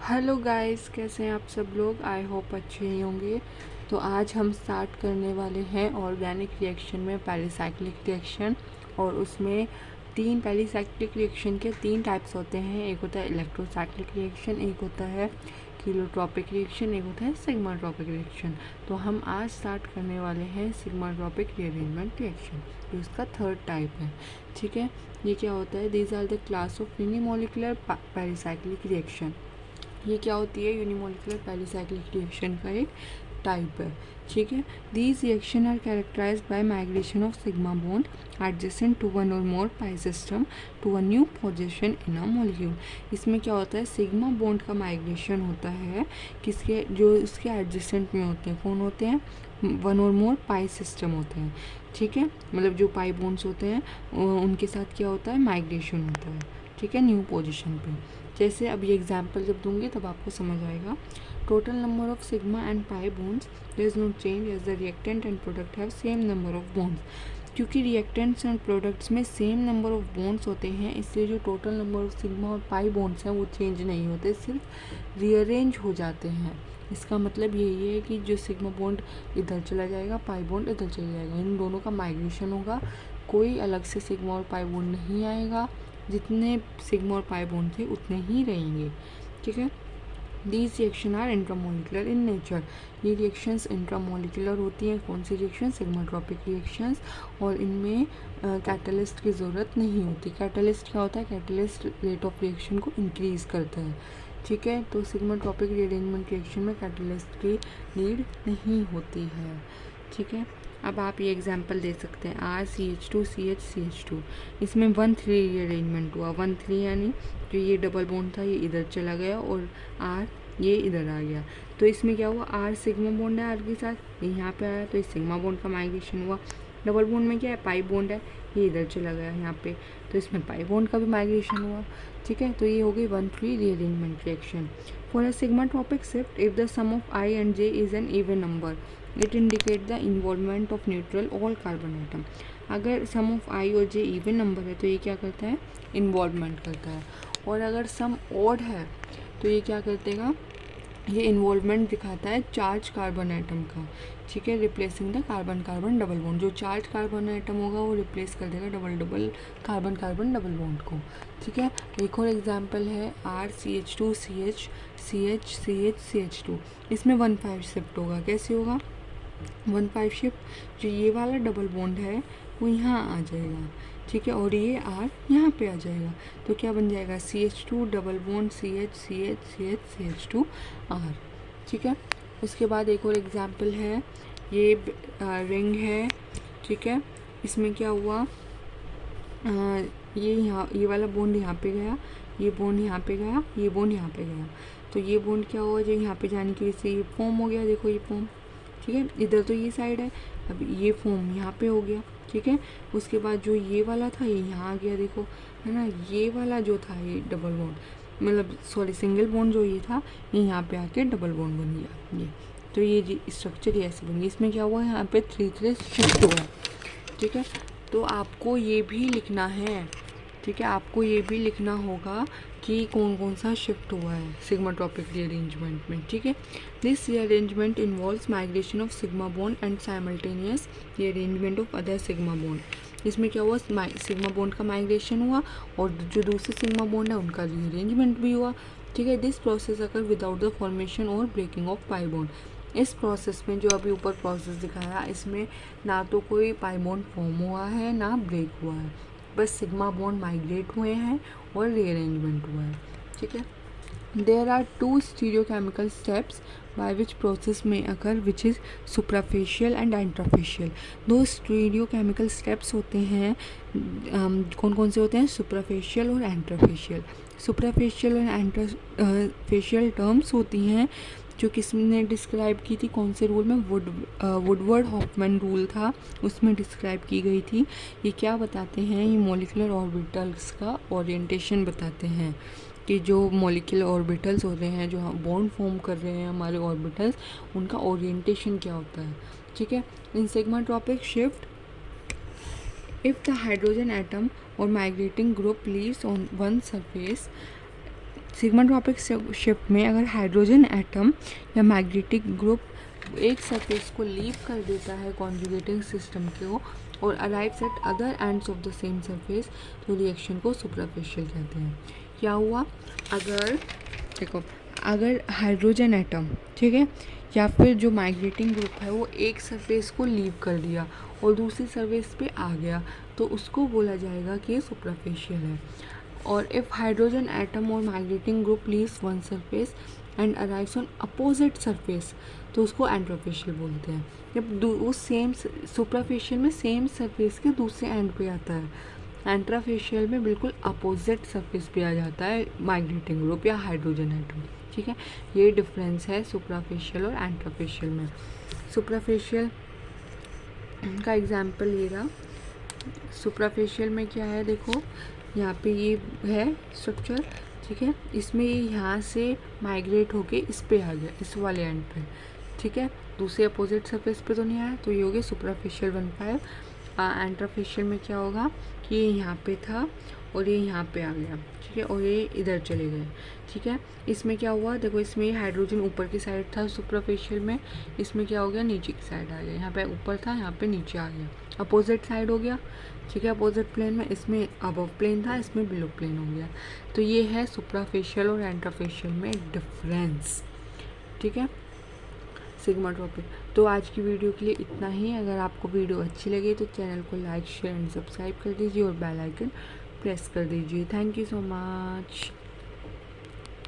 Hello guys, कैसे हैं आप सब लोग। आई होप अच्छे ही होंगे। तो आज हम स्टार्ट करने वाले हैं ऑर्गेनिक रिएक्शन में पेरिसाइक्लिक रिएक्शन। और उसमें तीन पेरिसाइक्लिक रिएक्शन के तीन टाइप्स होते हैं। एक होता है इलेक्ट्रोसाइक्लिक रिएक्शन, एक होता है कीलोट्रॉपिक रिएक्शन, एक होता है सिग्माट्रॉपिक रिएक्शन। तो हम आज स्टार्ट करने वाले हैं सिग्माट्रॉपिक रीअरेंजमेंट रिएक्शन, जो इसका थर्ड टाइप है। ठीक है, ये क्या होता है? These are the class of unimolecular pericyclic reaction. ये क्या होती है? यूनिमोलिकुलर पेरिसाइक्लिक रिएक्शन का एक टाइप है। ठीक है, these reaction are characterized by migration of sigma bond adjacent to one और more pi system to a new position in a molecule. इसमें क्या होता है? सिग्मा बॉन्ड का माइग्रेशन होता है किसके, जो इसके एडजेसेंट में होते हैं। कौन होते हैं? वन और मोर पाई सिस्टम होते हैं। ठीक है, मतलब जो पाई बॉन्ड्स होते हैं उनके साथ क्या होता है? माइग्रेशन होता है। ठीक है, न्यू पोजीशन पे। जैसे अब ये एग्जाम्पल जब दूंगी तब आपको समझ आएगा। Total number of sigma and pi bonds there is no change as the reactant and product have same number of bonds. क्योंकि रिएक्टेंट्स एंड प्रोडक्ट्स में सेम नंबर ऑफ बॉन्ड्स होते हैं, इसलिए जो टोटल नंबर ऑफ सिग्मा और pi bonds हैं वो change नहीं होते, सिर्फ रीअरेंज हो जाते हैं। इसका मतलब यही है कि जो सिग्मा बॉन्ड इधर चला जाएगा, पाई बॉन्ड इधर चला जाएगा, इन दोनों का माइग्रेशन होगा। कोई अलग से सिग्मा और पाई बॉन्ड नहीं आएगा, जितने सिग्मा और पाई बॉन्ड थे उतने ही रहेंगे। ठीक है, these reaction are intramolecular in nature. ये रिएक्शंस इंट्रामोलिकुलर होती हैं। कौन सी रिएक्शन? Sigmatropic reactions. और इनमें कैटलिस्ट की ज़रूरत नहीं होती। कैटलिस्ट क्या होता है? कैटलिस्ट रेट ऑफ रिएक्शन को इंक्रीज़ करता है। ठीक है, तो सिग्माट्रॉपिक रीअरेंजमेंट रिएक्शन में कैटलिस्ट की नीड नहीं होती है। ठीक है, अब आप ये एग्जांपल दे सकते हैं RCH2 CH इसमें 1,3 रीअरेंजमेंट हुआ। 1,3 यानी जो ये डबल बॉन्ड था ये इधर चला गया और R ये इधर आ गया। तो इसमें क्या हुआ? R सिग्मा बॉन्ड है R के साथ, ये यहाँ पे आया तो इस सिग्मा बॉन्ड का माइग्रेशन हुआ। डबल बॉन्ड में क्या है? पाई बॉन्ड है, ये इधर चला गया यहाँ पे, तो इसमें पाई बॉन्ड का भी माइग्रेशन हुआ। ठीक है, तो ये हो गई 1,3 rearrangement reaction. For a sigmatropic shift, if the sum of I and J is an even number, it indicate the involvement of neutral all carbon atom. अगर सम ऑफ I और J इवन नंबर है तो ये क्या करता है? Involvement करता है। और अगर सम ऑड है तो ये क्या कर देगा? ये इन्वॉल्वमेंट दिखाता है चार्ज कार्बन आइटम का। ठीक है, replacing the carbon carbon double bond. जो चार्ज कार्बन आइटम होगा वो रिप्लेस कर देगा double double carbon carbon double bond को। ठीक है, एक और एग्जांपल है RCH2 CH इसमें 1,5 शिफ्ट होगा। कैसे होगा? 1,5 शिफ्ट, जो ये वाला डबल बॉन्ड है वो यहाँ आ जाएगा। ठीक है, और ये R यहाँ पे आ जाएगा, तो क्या बन जाएगा? CH2 double bond CH2 R। ठीक है, उसके बाद एक और एग्जांपल है, ये रिंग है। ठीक है, इसमें क्या हुआ? ये वाला बॉन्ड यहाँ पे गया, ये बॉन्ड यहाँ पे गया, ये बॉन्ड यहाँ पे गया, तो ये बॉन्ड क्या हुआ? जो यहाँ पे जाने की वजह से ये फॉर्म हो गया। देखो ये फॉर्म। ठीक है, इधर तो ये साइड है, अब ये फॉर्म यहाँ पे हो गया। ठीक है, उसके बाद जो ये वाला था ये यहाँ आ गया, देखो है ना। ये वाला जो था ये डबल बॉन्ड, मतलब सॉरी सिंगल बॉन्ड जो ये था ये यहाँ पे आके डबल बॉन्ड बन गया। ये तो ये स्ट्रक्चर ऐसे बन गया। इसमें क्या हुआ? यहाँ पे 3 शिफ्ट हुआ। ठीक है, तो आपको ये भी लिखना है। ठीक है, आपको ये भी लिखना होगा कि कौन कौन सा शिफ्ट हुआ है सिग्माट्रॉपिक रीअरेंजमेंट में। ठीक है, this rearrangement involves migration of sigma bond and simultaneous rearrangement of other sigma bond. इसमें क्या हुआ? सिग्मा बॉन्ड का माइग्रेशन हुआ और जो दूसरे सिग्मा बॉन्ड है उनका रीअरेंजमेंट भी हुआ। ठीक है, this process occur without the formation और ब्रेकिंग ऑफ पाई बॉन्ड। इस प्रोसेस में जो अभी ऊपर प्रोसेस दिखाया, इसमें ना तो कोई पाई बॉन्ड फॉर्म हुआ है ना ब्रेक हुआ है, बस सिग्मा बॉन्ड माइग्रेट हुए हैं और रीअरेंजमेंट हुआ है। ठीक है, there are 2 stereochemical steps by which process may occur, which is supraffacial and intrafacial। दो स्टीरियोकेमिकल स्टेप्स होते हैं। कौन कौन से होते हैं? सुप्राफेशियल और एंट्राफेशियल। सुप्राफेशियल और एंट्राफेशियल टर्म्स होती हैं जो किसने डिस्क्राइब की थी? कौन से रूल में? वुडवर्ड हॉफमैन रूल था, उसमें डिस्क्राइब की गई थी। ये क्या बताते हैं? ये मॉलिक्यूलर ऑर्बिटल्स का ओरिएंटेशन बताते हैं कि जो मॉलिक्यूलर ऑर्बिटल्स होते हैं, जो बॉन्ड फॉर्म कर रहे हैं हमारे ऑर्बिटल्स, उनका ओरिएंटेशन क्या होता है। ठीक है, in sigmatropic shift, if the hydrogen atom और migrating group leaves on one surface sigmatropic shift में अगर हाइड्रोजन एटम या मैग्नेटिक ग्रुप एक सरफेस को लीव कर देता है कॉन्जुगेटिंग सिस्टम को और arrives at other ends of the same surface, तो रिएक्शन को सुपरफिशियल कहते हैं। क्या हुआ, अगर देखो अगर हाइड्रोजन एटम, ठीक है, या फिर जो माइग्रेटिंग ग्रुप है वो एक सरफेस को लीव कर दिया और दूसरी सरफेस पे आ गया, तो उसको बोला जाएगा कि ये सुपरफिशियल है। और इफ़ हाइड्रोजन एटम और migrating group leaves one surface and arrives on opposite surface, तो उसको एंट्रोफिशियल बोलते हैं। जब वो सेम सुपरफिशियल में सेम सरफेस के दूसरे एंड पे आता है, एंट्राफिशियल में बिल्कुल अपोजिट सरफेस पे आ जाता है माइग्रेटिंग ग्रुप या हाइड्रोजन एटम। ठीक है, ये डिफरेंस है सुपरफिशियल और एंट्रोफिशियल में। सुपरफिशियल का एग्जांपल ये रहा। सुपरफिशियल में क्या है, देखो यहाँ पे ये है स्ट्रक्चर, ठीक है, इसमें ये यहाँ से माइग्रेट होके इस पे आ गया, इस वाले एंड पे, ठीक है, दूसरे अपोजिट सरफेस पे तो नहीं आया, तो ये हो गया सुपरफिशियल 1,5। एंट्रोफिशियल में क्या होगा कि ये यहाँ पे था और ये यहाँ पे आ गया, ठीक है, और ये इधर चले गए, ठीक है। इसमें क्या हुआ, देखो इसमें हाइड्रोजन ऊपर की साइड था सुपरफिशियल में, इसमें क्या हो गया, नीचे की साइड आ गया, यहाँ पे ऊपर था, यहाँ पे नीचे आ गया, अपोजिट साइड हो गया, ठीक है, अपोजिट प्लेन में, इसमें अबव प्लेन था, इसमें बिलो प्लेन हो गया। तो ये है सुपरफिशियल और एंट्रोफिशियल में डिफरेंस, ठीक है, सिग्माट्रोपिक। तो आज की वीडियो के लिए इतना ही। अगर आपको वीडियो अच्छी लगे तो चैनल को लाइक शेयर एंड सब्सक्राइब कर दीजिए और बेल आइकन प्रेस कर दीजिए। Thank you so much.